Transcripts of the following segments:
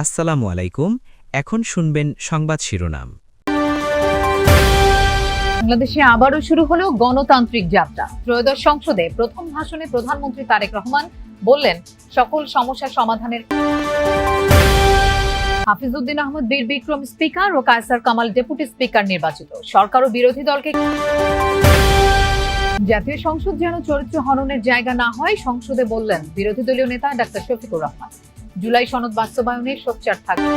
আসসালামু আলাইকুম। এখন শুনবেন সংবাদ শিরোনাম। বাংলাদেশে আবারও শুরু হলো গণতান্ত্রিক যাত্রা। ত্রয়োদশ সংসদে প্রথম ভাষণে প্রধানমন্ত্রী তারেক রহমান বললেন, সকল সমস্যা সমাধানের। হাফিজউদ্দিন আহমদ বীর বিক্রম স্পিকার ও কায়সার কামাল ডেপুটি স্পিকার নির্বাচিত। সরকার ও বিরোধী দলকে। জাতীয় সংসদ যেন চরিত্র হননের জায়গা না হয়, সংসদে বললেন বিরোধী দলীয় নেতা ডাক্তার শফিকুর রহমান। জুলাই সনদ বাস্তবায়নে সোচ্চার থাকবে।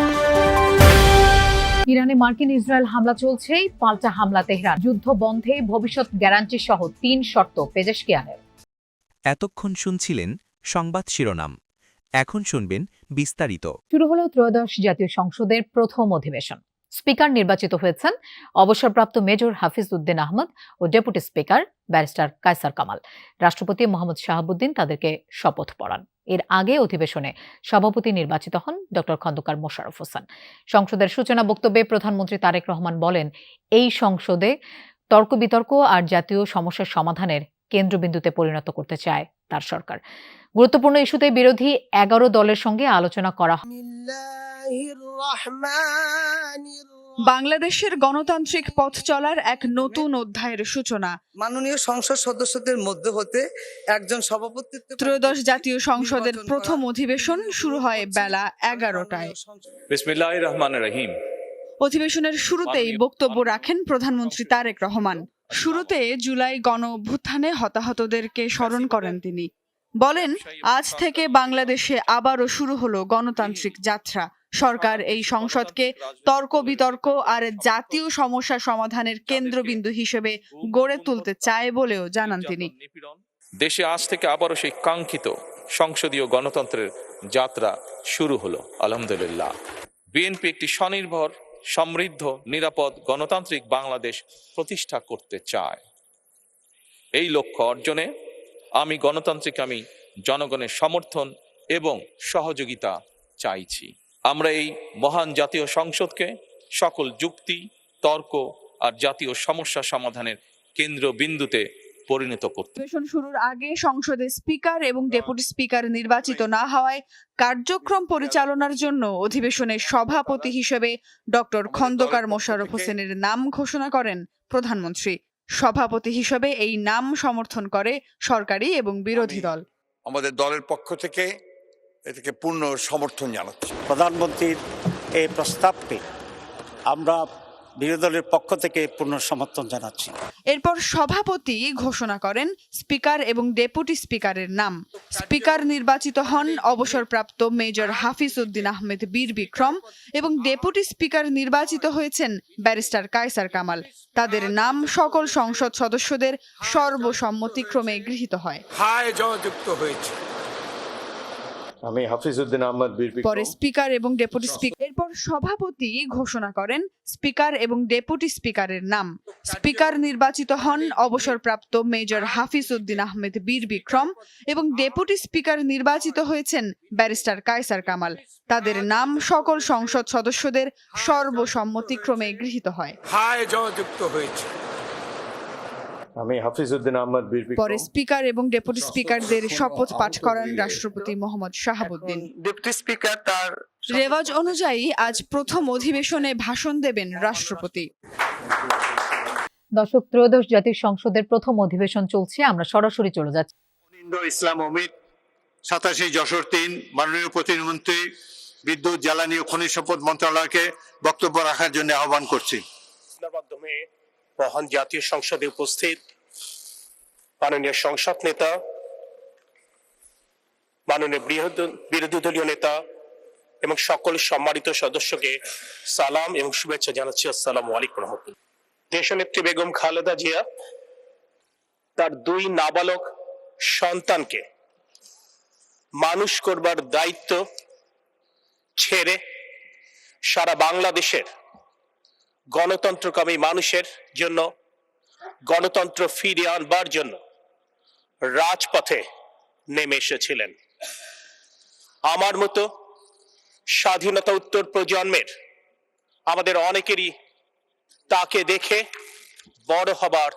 ইরানে মার্কিন ইসরায়েল হামলা চলছেই, পাল্টা হামলা তেহরান। যুদ্ধ বন্ধে ভবিষ্যৎ গ্যারান্টি সহ ৩ শর্ত পেজেশকিয়ানের। এতক্ষণ শুনছিলেন সংবাদ শিরোনাম। এখন শুনবেন বিস্তারিত। শুরু হলো ত্রয়োদশ জাতীয় সংসদের প্রথম অধিবেশন। স্পিকার নির্বাচিত হয়েছেন অবসরপ্রাপ্ত মেজর হাফিজউদ্দিন আহমদ ও deputy speaker barrister Kaiser Kamal. রাষ্ট্রপতি মোহাম্মদ শাহাবুদ্দিন তাদেরকে শপথ পড়ান। এর আগে অধিবেশনে সভাপতি নির্বাচিত হন ড খন্দকার মোশাররফ হোসেন। সংসদের সূচনা বক্তব্যে প্রধানমন্ত্রী তারেক রহমান বলেন, এই সংসদে তর্ক বিতর্ক আর জাতীয় সমস্যার সমাধানের কেন্দ্রবিন্দুতে পরিণত করতে চায় তার সরকার। গুরুত্বপূর্ণ ইস্যুতে বিরোধী 11 দলের সঙ্গে আলোচনা করা। বাংলাদেশের গণতান্ত্রিক পথ চলার এক নতুন অধ্যায়ের সূচনা। মাননীয় সংসদ সদস্যদের মধ্যে হতে একজন সভাপতিত্ব। ত্রয়োদশ জাতীয় সংসদের প্রথম অধিবেশন শুরু হয় বেলা 11টায়। বিসমিল্লাহির রহমানির রহিম। অধিবেশনের শুরুতেই বক্তব্য রাখেন প্রধানমন্ত্রী তারেক রহমান। শুরুতে জুলাই গণ অভ্যুত্থানে হতাহতদেরকে স্মরণ করেন তিনি। বলেন, আজ থেকে বাংলাদেশে আবারও শুরু হলো গণতান্ত্রিক যাত্রা। সরকার এই সংসদকে তর্ক বিতর্ক আর জাতীয় সমস্যা সমাধানের কেন্দ্রবিন্দু হিসেবে গড়ে তুলতে চায় বলেও জানান তিনি। দেশে আজ থেকে আবারও সেই কাঙ্ক্ষিত সংসদীয় গণতন্ত্রের যাত্রা শুরু হলো, আলহামদুলিল্লাহ। বিএনপি একটি স্বনির্ভর, সমৃদ্ধ, নিরাপদ গণতান্ত্রিক বাংলাদেশ প্রতিষ্ঠা করতে চায়। এই লক্ষ্য অর্জনে আমি জনগণের সমর্থন এবং সহযোগিতা চাইছি। আমরা এই মহান জাতীয় সংসদকে সকল যুক্তি, তর্ক আর জাতীয় সমস্যা সমাধানের কেন্দ্রবিন্দুতে পরিণত করতে। অধিবেশন শুরুর আগে সংসদে স্পিকার এবং ডেপুটি স্পিকার নির্বাচিত না হওয়ায় কার্যক্রম পরিচালনার জন্য অধিবেশনের সভাপতি হিসেবে ডক্টর খন্দকার মোশাররফ হোসেনের নাম ঘোষণা করেন প্রধানমন্ত্রী। সভাপতি হিসেবে এই নাম সমর্থন করে সরকারি এবং বিরোধী দল। আমাদের দলের পক্ষ থেকে এটাকে পূর্ণ সমর্থন জানাচ্ছি। প্রধানমন্ত্রীর এই প্রস্তাবকে আমরা বিরোধী দলের পক্ষ থেকে পূর্ণ সমর্থন জানাচ্ছি। এরপর সভাপতি ঘোষণা করেন স্পিকার এবং ডেপুটি স্পিকারের নাম। স্পিকার নির্বাচিত হন অবসরপ্রাপ্ত মেজর হাফিজউদ্দিন আহমেদ বীর বিক্রম এবং ডেপুটি স্পিকার নির্বাচিত হয়েছেন ব্যারিস্টার কায়সার কামাল। তাদের নাম সকল সংসদ সদস্যদের সর্বসম্মতিক্রমে গৃহীত হয়। জয়যুক্ত হয়েছে। আমি হাফিজউদ্দিন আহমদ বীর বিক্রম। পরে স্পিকার এবং ডেপুটি স্পিকার। এরপর সভাপতি ঘোষণা করেন স্পিকার এবং ডেপুটি স্পিকারের নাম। স্পিকার নির্বাচিত হন অবসরপ্রাপ্ত মেজর হাফিজউদ্দিন আহমেদ বীর বিক্রম এবং ডেপুটি স্পিকার নির্বাচিত হয়েছেন ব্যারিস্টার কায়সার কামাল। তাদের নাম সকল সংসদ সদস্যদের সর্বসম্মতিক্রমে গৃহীত হয়। জয়যুক্ত হয়েছে। আমি হাফিজউদ্দিন আহমদ বীর বিক্রম। পরে স্পিকার এবং ডেপুটি স্পিকারদের শপথ পাঠ করান রাষ্ট্রপতি মোহাম্মদ শাহাবুদ্দিন। ডেপুটি স্পিকার তার রেওয়াজ অনুযায়ী আজ প্রথম অধিবেশনে ভাষণ দেবেন রাষ্ট্রপতি। দর্শক, ত্রয়োদশ জাতীয় সংসদের প্রথম অধিবেশন চলছে, আমরা সরাসরি চলে যাচ্ছি। ইসলাম অমিত 87 যশোর 3 মাননীয় প্রতিমন্ত্রী বিদ্যুৎ, জ্বালানি ও খনিজ সম্পদ মন্ত্রণালয়কে বক্তব্য রাখার জন্য আহ্বান করছি। মাধ্যমে মহান জাতীয় সংসদে উপস্থিত মাননীয় সংসদ নেতা, মাননীয় বিরোধী দলীয় নেতা এবং সকল সম্মানিত সদস্যকে সালাম এবং শুভেচ্ছা জানাচ্ছি। আসসালামু আলাইকুম রহমতুল্লাহ। দেশনেত্রী বেগম খালেদা জিয়া তার 2 নাবালক সন্তানকে মানুষ করবার দায়িত্ব ছেড়ে সারা বাংলাদেশের গণতন্ত্রকামী মানুষের জন্য, গণতন্ত্র ফিরিয়ে আনবার জন্য রাজপথে নেমে এসেছিলেন। আমার মতো স্বাধীনতা উত্তর প্রজন্মের আমাদের অনেকেরই তাকে দেখে বড় হবার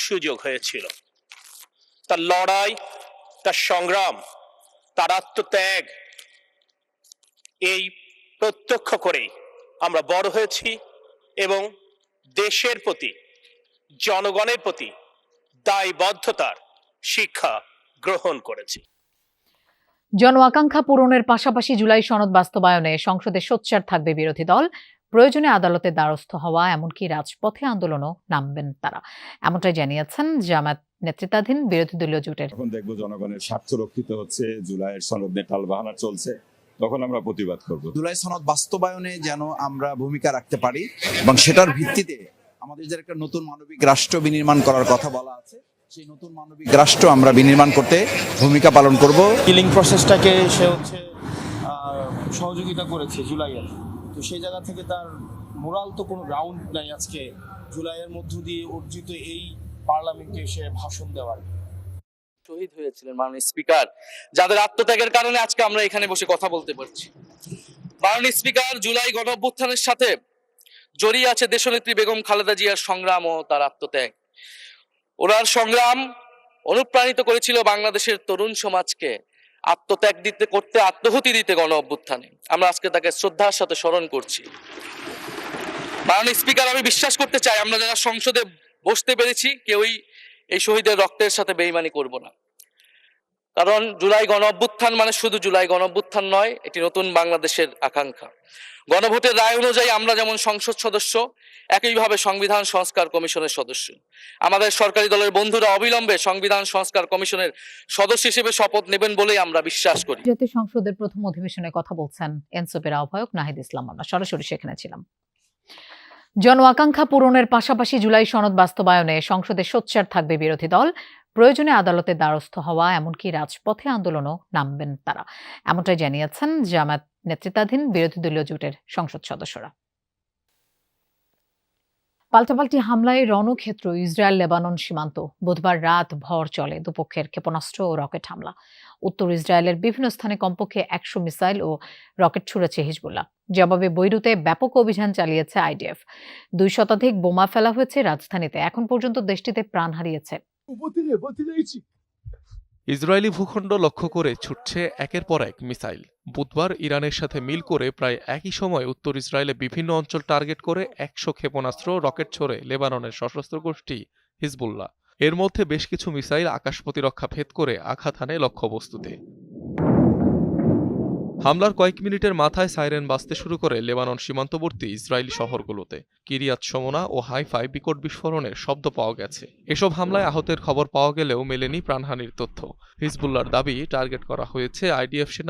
সুযোগ হয়েছিল। তার লড়াই, তার সংগ্রাম, তার আত্মত্যাগ এই প্রত্যক্ষ করেই আমরা বড় হয়েছি এবং দেশের প্রতি, জনগণের প্রতি দায়বদ্ধতার শিক্ষা গ্রহণ করেছি। জন আকাঙ্ক্ষা পূরণের পাশাপাশি জুলাই সনদ বাস্তবায়নে সংসদে সোচ্চার থাকবে বিরোধী দল। প্রয়োজনে আদালতের দ্বারস্থ হওয়া এমনকি রাজপথে আন্দোলনও নামবেন তারা, এমনটাই জানিয়েছেন জামায়াত নেতৃত্বাধীন বিরোধী দলীয় জোটের। যখন দেখবো জনগণের স্বার্থ রক্ষিত হচ্ছে, জুলাইয়ের সনদ নিয়ে টালবাহানা চলছে, তখন আমরা প্রতিবাদ করব। জুলাই সনদ বাস্তবায়নে যেন আমরা ভূমিকা রাখতে পারি এবং সেটার ভিত্তিতে আমাদের যে একটা নতুন মানবিক রাষ্ট্র বিনির্মাণ করার কথা বলা আছে, সেই নতুন মানবিক রাষ্ট্র আমরা বিনির্মাণ করতে ভূমিকা পালন করব। কিলিং প্রসেসটাকে সে সহযোগিতা করেছে জুলাইয়ের, তো সেই জায়গা থেকে তার মোরাল তো কোনো গ্রাউন্ড নাই আজকে জুলাইয়ের মধ্য দিয়ে অর্জিত এই পার্লামেন্টে সে ভাষণ দেওয়ার। শহীদ হয়েছিলেন মাননীয় স্পিকার, যাদের আত্মত্যাগের কারণে আজকে আমরা এখানে বসে কথা বলতে পারছি। মাননীয় স্পিকার, জুলাই গণঅভ্যুত্থানের সাথে জড়িয়ে আছে দেশনেত্রী বেগম খালেদা জিয়ার সংগ্রাম ও তার আত্মত্যাগ। ওনার সংগ্রাম অনুপ্রাণিত করেছিল বাংলাদেশের তরুণ সমাজকে আত্মত্যাগ করতে, আত্মহুতি দিতে গণ অভ্যুত্থানে। আমরা আজকে তাকে শ্রদ্ধার সাথে স্মরণ করছি। মাননীয় স্পিকার, আমি বিশ্বাস করতে চাই আমরা যারা সংসদে বসতে পেরেছি কেউই এই শহীদের রক্তের সাথে বেইমানি করব না, কারণ জুলাই গণ অভ্যুত্থান মানে শুধু জুলাই গণ অভ্যুত্থান নয়, এটি নতুন বাংলাদেশের আকাঙ্ক্ষা। গণভোটের রায় অনুযায়ী আমরা যেমন সংসদ সদস্য, একইভাবে সংবিধান সংস্কার কমিশনের সদস্য। আমাদের সরকারি দলের বন্ধুরা অবিলম্বে সংবিধান সংস্কার কমিশনের সদস্য হিসেবে শপথ নেবেন বলেই আমরা বিশ্বাস করি। জাতীয় সংসদের প্রথম অধিবেশনে কথা বলছেন এনসিপির আহ্বায়ক নাহিদ ইসলাম। আমরা সরাসরি সেখানে ছিলাম। জন আকাঙ্ক্ষা পূরণের পাশাপাশি জুলাই সনদ বাস্তবায়নে সংসদে সোচ্চার থাকবে বিরোধী দল। প্রয়োজনে আদালতের দ্বারস্থ হওয়া এমনকি রাজপথে আন্দোলনও নামবেন তারা, এমনটাই জানিয়েছেন জামায়াত নেতৃত্বাধীন বিরোধী দলীয় জোটের সংসদ সদস্যরা। পাল্টাপাল্টি হামলায় রণক্ষেত্র ইসরায়েল লেবানন সীমান্ত। বুধবার রাত ভর চলে দুপক্ষের ক্ষেপণাস্ত্র ও রকেট হামলা। উত্তর ইসরায়েলের বিভিন্ন স্থানে কমপক্ষে 100 মিসাইল ও রকেট ছুড়েছে হিজবুল্লাহ। জবাবে বৈরুতে ব্যাপক অভিযান চালিয়েছে আইডিএফ। 2 শতাধিক বোমা ফেলা হয়েছে রাজধানীতে। এখন পর্যন্ত দেশটিতে প্রাণ হারিয়েছে। ইসরায়েলি ভূখণ্ড লক্ষ্য করে ছুটছে একের পর এক মিসাইল। বুধবার ইরানের সাথে মিল করে প্রায় একই সময় উত্তর ইসরায়েলে বিভিন্ন অঞ্চল টার্গেট করে 100 ক্ষেপণাস্ত্র রকেট ছোড়ে লেবাননের সশস্ত্র গোষ্ঠী হিজবুল্লাহ। এর মধ্যে বেশ কিছু মিসাইল আকাশ প্রতিরক্ষা ভেদ করে আঘাত হানে লক্ষ্যবস্তুতে। হামলার কয়েক মিনিটের মাথায় সাইরেন বাজতে শুরু করে লেবানন সীমান্তবর্তী ইসরায়েলি শহরগুলোতে। কিরিয়াত শমোনা ও হাইফায় বিকট বিস্ফোরণের শব্দ পাওয়া গেছে। এসব হামলায় আহতের খবর পাওয়া গেলেও মেলেনি প্রাণহানির তথ্য। হিজবুল্লাহর দাবি টার্গেট করা হয়েছে আইডিএফ সেনা